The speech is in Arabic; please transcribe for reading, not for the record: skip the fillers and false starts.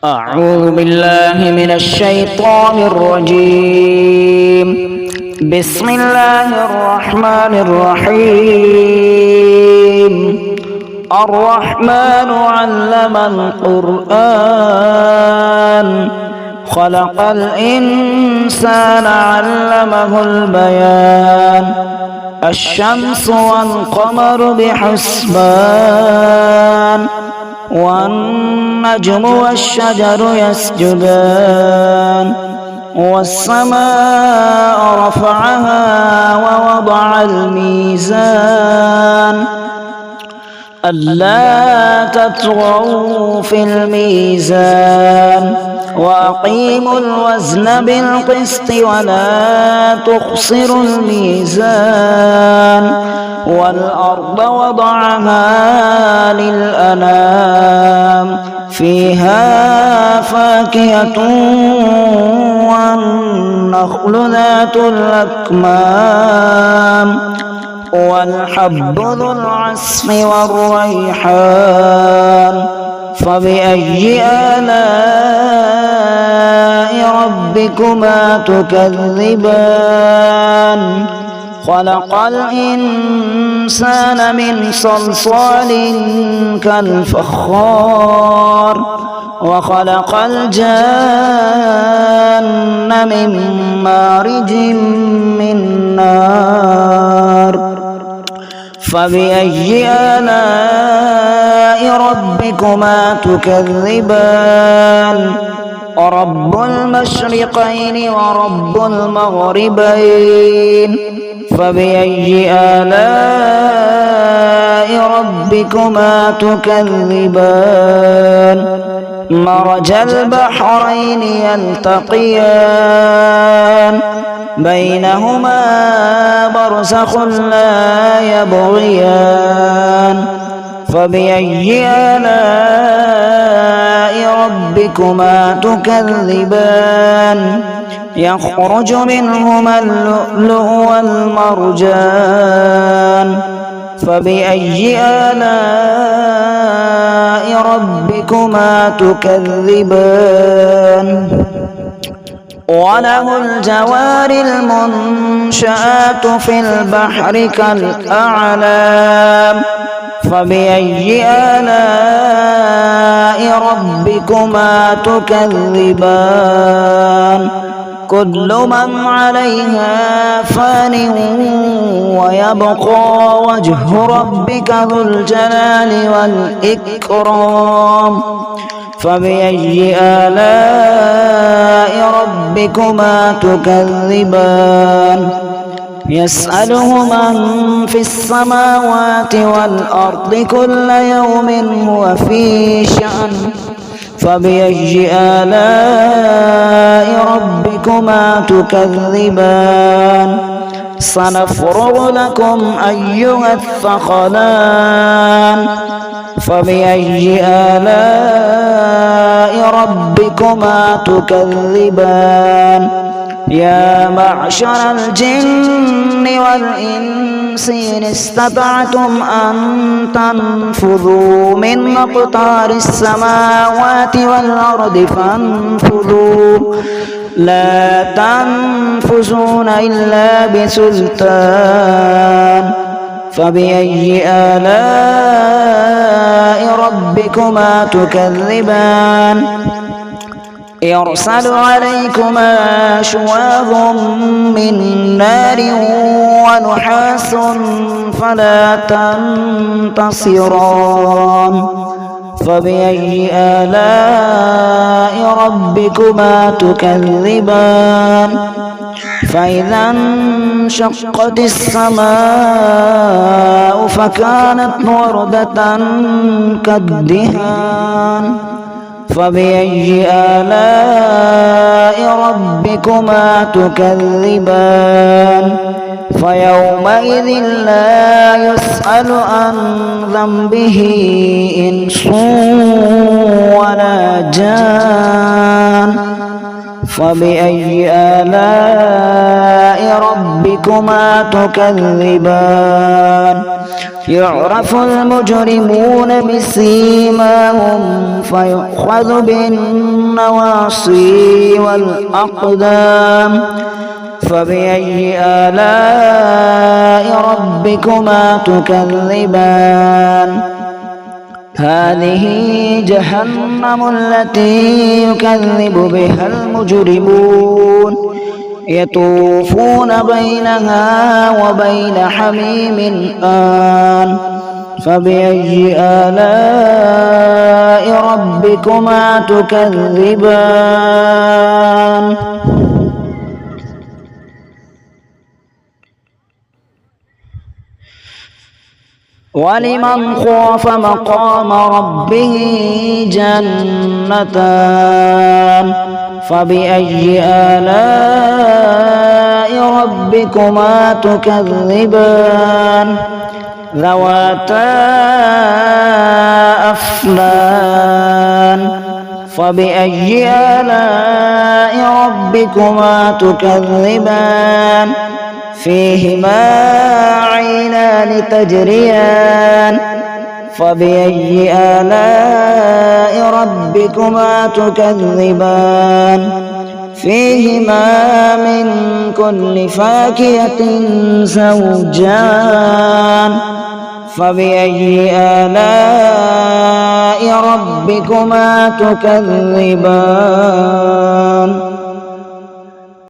أعوذ بالله من الشيطان الرجيم. بسم الله الرحمن الرحيم. الرحمن علم القرآن خلق الإنسان علمه البيان. الشمس والقمر بحسبان والنجم والشجر يسجدان. والسماء رفعها ووضع الميزان ألا تطغوا في الميزان وأقيموا الوزن بالقسط ولا تخسروا الميزان. والأرض وضعها للأنام فيها فاكهة والنخل ذات الأكمام والحب ذو العصف والريحان. فبأي آلاء ربكما تكذبان؟ خلق الإنسان من صلصال كالفخار وخلق الجان من مارج من نار. فبأي آلاء ربكما تكذبان؟ رب المشرقين ورب المغربين. فبأي آلاء ربكما تكذبان؟ مرج البحرين يلتقيان بينهما برزخ لا يبغيان. فبأي آلاء ربكما تكذبان؟ يخرج منهما اللؤلؤ والمرجان. فبأي آلاء ربكما تكذبان؟ وله الجوار المنشآت في البحر كالأعلام. فبأي آلاء ربكما تكذبان؟ كل من عليها فان ويبقى وجه ربك ذو الجلال والإكرام. فبأي آلاء ربكما تكذبان؟ يسأله من في السماوات والأرض كل يوم هو في شأن. فبأي آلاء ربكما تكذبان؟ سنفرغ لكم أيها الثقلان. فبأي آلاء ربكما تكذبان؟ يا معشر الجن والإنس إن استطعتم أن تنفذوا من أقطار السماوات والأرض فانفذوا لا تنفذون إلا بسلطان. فبأي آلاء ربكما تكذبان؟ يرسل عليكما شواظ من نار ونحاس فلا تنتصران. فبأي آلاء ربكما تكذبان؟ فإذا انشقت السماء فكانت وردة كالدهان. فبأي آلاء ربكما تكذبان؟ فيومئذ لا يسأل عن ذنبه إنس ولا جان. فبأي آلاء ربكما ربكما تكذبان يعرف المجرمون بسيماهم فيؤخذ بالنواصي والأقدام فبأي آلاء ربكما تكذبان هذه جهنم التي يكذب بها المجرمون يطوفون بينها وبين حميم آن فبأي آلاء ربكما تكذبان ولمن خاف مقام ربه جنتان فبأي آلاء ربكما تكذبان ذواتا أفنان فبأي آلاء ربكما تكذبان فيهما عينان تجريان فبأي آلاء ربكما تكذبان فيهما من كل فاكهة زوجان فبأي آلاء ربكما تكذبان